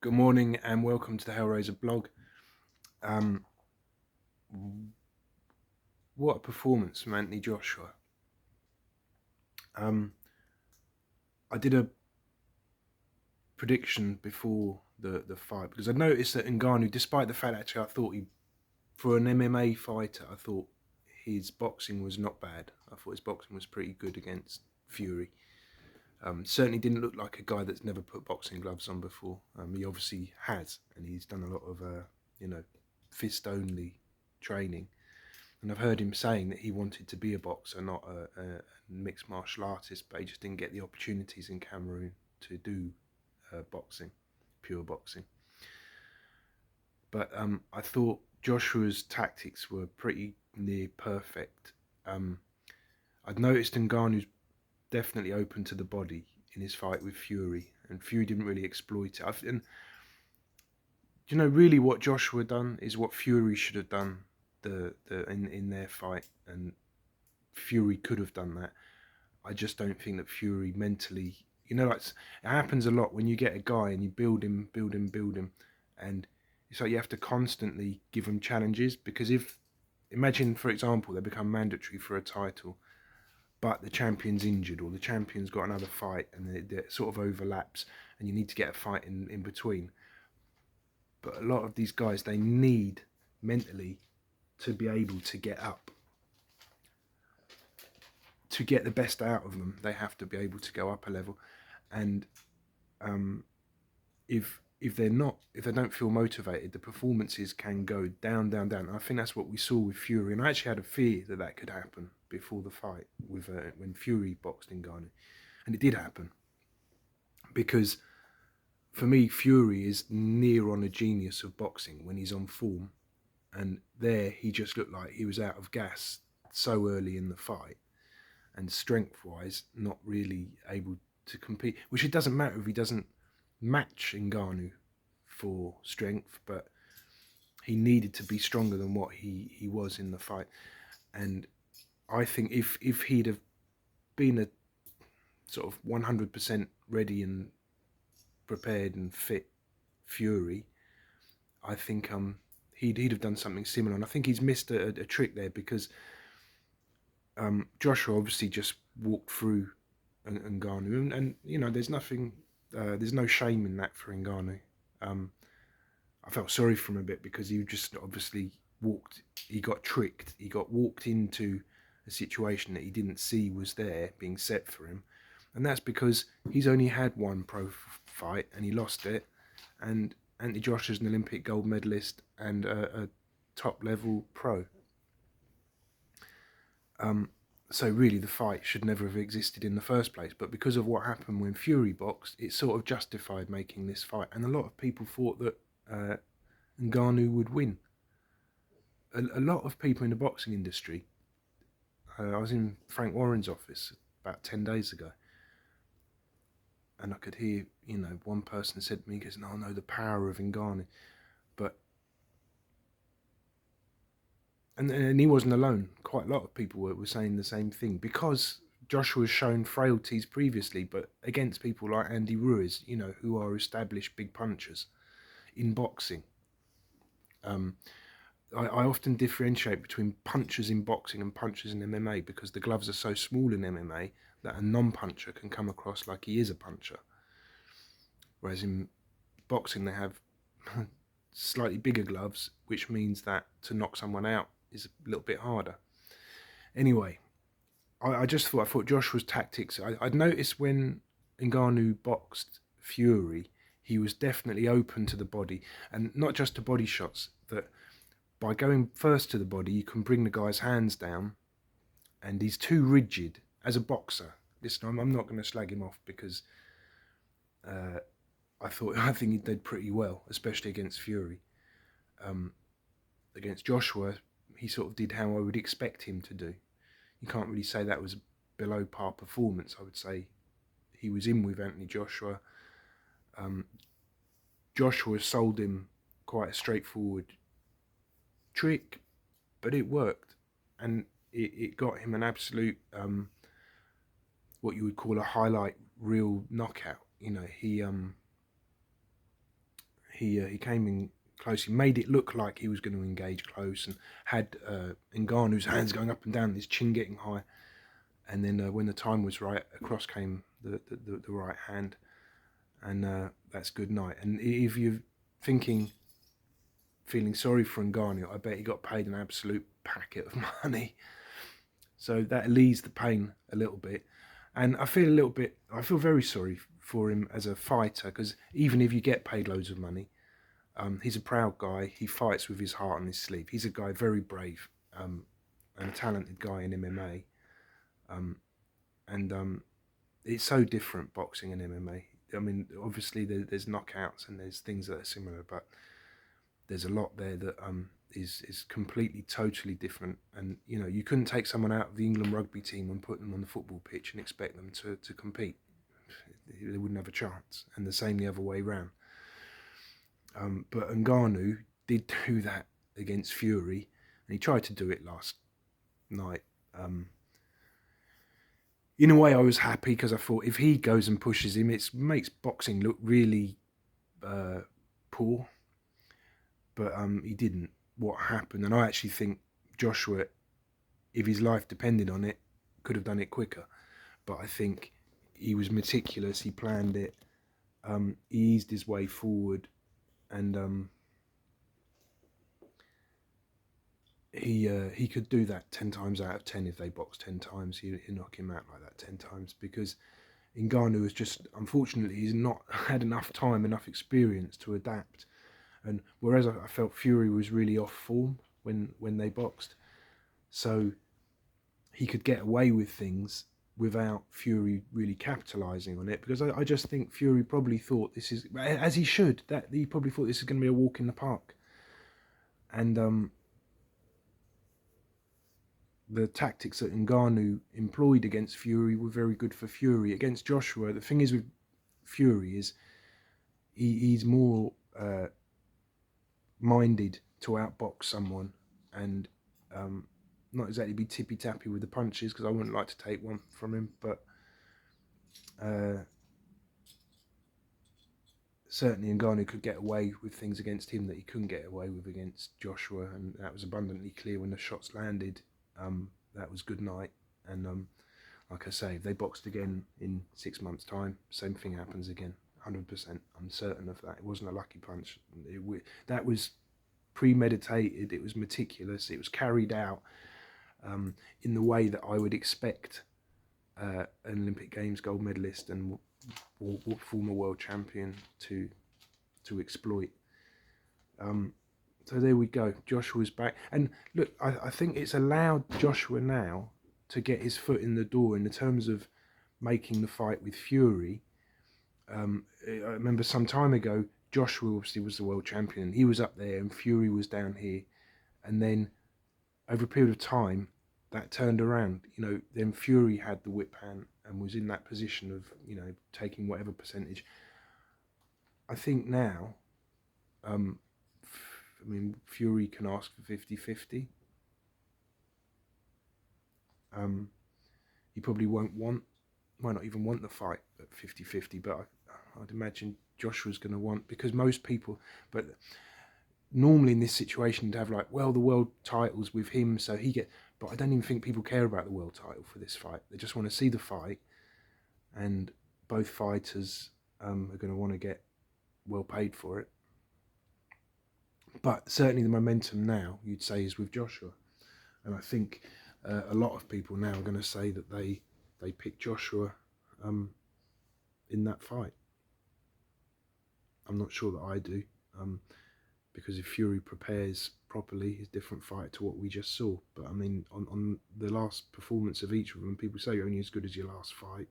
Good morning and welcome to the Hellraiser blog. Um, what a performance from Anthony Joshua. I did a prediction before the fight because I noticed that Ngannou, despite the fact actually I thought for an MMA fighter, I thought his boxing was not bad. I thought his boxing was pretty good against Fury. Certainly didn't look like a guy that's never put boxing gloves on before. He obviously has, and he's done a lot of, fist-only training. And I've heard him saying that he wanted to be a boxer, not a mixed martial artist, but he just didn't get the opportunities in Cameroon to do boxing, pure boxing. But I thought Joshua's tactics were pretty near perfect. I'd noticed Ngannou's definitely open to the body in his fight with Fury, and Fury didn't really exploit it. And really what Joshua done is what Fury should have done in their fight, and Fury could have done that. I just don't think that Fury mentally, like it happens a lot when you get a guy and you build him, and it's like you have to constantly give him challenges, because imagine, for example, they become mandatory for a title, but the champion's injured or the champion's got another fight and it sort of overlaps and you need to get a fight in between. But a lot of these guys, they need mentally to be able to get up. To get the best out of them, they have to be able to go up a level. And if they don't feel motivated, the performances can go down. I think that's what we saw with Fury, and I actually had a fear that could happen before the fight with when Fury boxed Ngannou, and it did happen. Because for me, Fury is near on a genius of boxing when he's on form, and there he just looked like he was out of gas so early in the fight, and strength-wise not really able to compete, which it doesn't matter if he doesn't match Ngannou for strength, but he needed to be stronger than what he was in the fight. And I think if he'd have been a sort of 100% ready and prepared and fit Fury, I think he'd have done something similar. And I think he's missed a trick there, because Joshua obviously just walked through Ngannou, and there's nothing, there's no shame in that for Ngannou. I felt sorry for him a bit, because he just obviously he got tricked, he got walked into a situation that he didn't see was there being set for him, and that's because he's only had one pro fight and he lost it, and Anthony Joshua's an Olympic gold medalist and a top level pro. So really the fight should never have existed in the first place, but because of what happened when Fury boxed, it sort of justified making this fight, and a lot of people thought that Ngannou would win. A lot of people in the boxing industry, I was in Frank Warren's office about 10 days ago, and I could hear, one person said to me, he goes, no, the power of Ngannou. But and he wasn't alone. Quite a lot of people were saying the same thing, because Joshua's shown frailties previously, but against people like Andy Ruiz, who are established big punchers in boxing. I often differentiate between punchers in boxing and punchers in MMA, because the gloves are so small in MMA that a non-puncher can come across like he is a puncher. Whereas in boxing they have slightly bigger gloves, which means that to knock someone out is a little bit harder. Anyway, I thought Joshua's tactics, I'd noticed when Ngannou boxed Fury, he was definitely open to the body, and not just to body shots, that by going first to the body, you can bring the guy's hands down, and he's too rigid as a boxer. Listen, I'm not going to slag him off, because I think he did pretty well, especially against Fury. Against Joshua, he sort of did how I would expect him to do. You can't really say that was a below par performance. I would say he was in with Anthony Joshua. Joshua sold him quite a straightforward trick, but it worked, and it got him an absolute what you would call a highlight reel knockout. He he came in close. He made it look like he was going to engage close, and had Ngannou's hands going up and down, his chin getting high. And then when the time was right, across came the right hand, and that's good night. And if you're feeling sorry for Ngannou, I bet he got paid an absolute packet of money. So that alleviates the pain a little bit. And I feel very sorry for him as a fighter, because even if you get paid loads of money, he's a proud guy. He fights with his heart on his sleeve. He's a guy very brave, and a talented guy in MMA. And it's so different, boxing and MMA. I mean, obviously there's knockouts and there's things that are similar, but there's a lot there that is completely, totally different. And you couldn't take someone out of the England rugby team and put them on the football pitch and expect them to compete. They wouldn't have a chance. And the same the other way round. But Ngannou did do that against Fury, and he tried to do it last night. In a way, I was happy, because I thought if he goes and pushes him, it makes boxing look really poor. But he didn't. What happened? And I actually think Joshua, if his life depended on it, could have done it quicker. But I think he was meticulous. He planned it. He eased his way forward, and he could do that 10 times out of 10. If they boxed 10 times, he'd knock him out like that 10 times, because Ngannou has just, unfortunately, he's not had enough time, enough experience to adapt. And whereas I felt Fury was really off form when they boxed, so he could get away with things without Fury really capitalising on it, because I just think Fury probably thought this is, as he should, that he probably thought this is going to be a walk in the park. And the tactics that Ngannou employed against Fury were very good for Fury. Against Joshua, the thing is with Fury is he's more minded to outbox someone, and not exactly be tippy-tappy with the punches, because I wouldn't like to take one from him, but certainly Ngannou could get away with things against him that he couldn't get away with against Joshua, and that was abundantly clear when the shots landed. That was good night. And like I say, if they boxed again in 6 months' time, same thing happens again. 100%. I'm certain of that. It wasn't a lucky punch. That was premeditated. It was meticulous. It was carried out in the way that I would expect an Olympic Games gold medalist and former world champion to exploit. So there we go. Joshua's back. And look, I think it's allowed Joshua now to get his foot in the door in the terms of making the fight with Fury. I remember some time ago, Joshua obviously was the world champion. He was up there and Fury was down here. And then over a period of time, that turned around. Then Fury had the whip hand and was in that position of, taking whatever percentage. I think now, Fury can ask for 50-50. He probably might not even want the fight at 50-50, but I'd imagine Joshua's going to want, because most people, but normally in this situation, you'd have the world title's with him, so but I don't even think people care about the world title for this fight. They just want to see the fight, and both fighters are going to want to get well paid for it. But certainly the momentum now, you'd say, is with Joshua. And I think a lot of people now are going to say that they picked Joshua in that fight. I'm not sure that I do, because if Fury prepares properly, he's a different fight to what we just saw. But I mean, on the last performance of each of them, people say you're only as good as your last fight.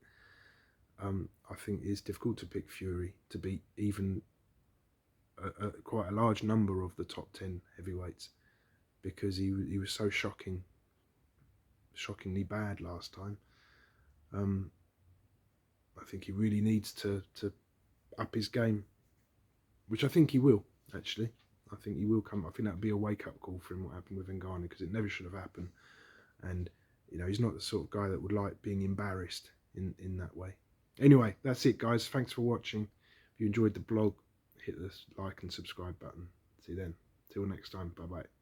I think it's difficult to pick Fury to beat even quite a large number of the top 10 heavyweights, because he was so shockingly bad last time. I think he really needs to up his game, which I think he will, actually. I think he will come. I think that would be a wake-up call for him, what happened with Ngannou, because it never should have happened. And he's not the sort of guy that would like being embarrassed in that way. Anyway, that's it, guys. Thanks for watching. If you enjoyed the blog, hit the like and subscribe button. See you then. Till next time. Bye bye.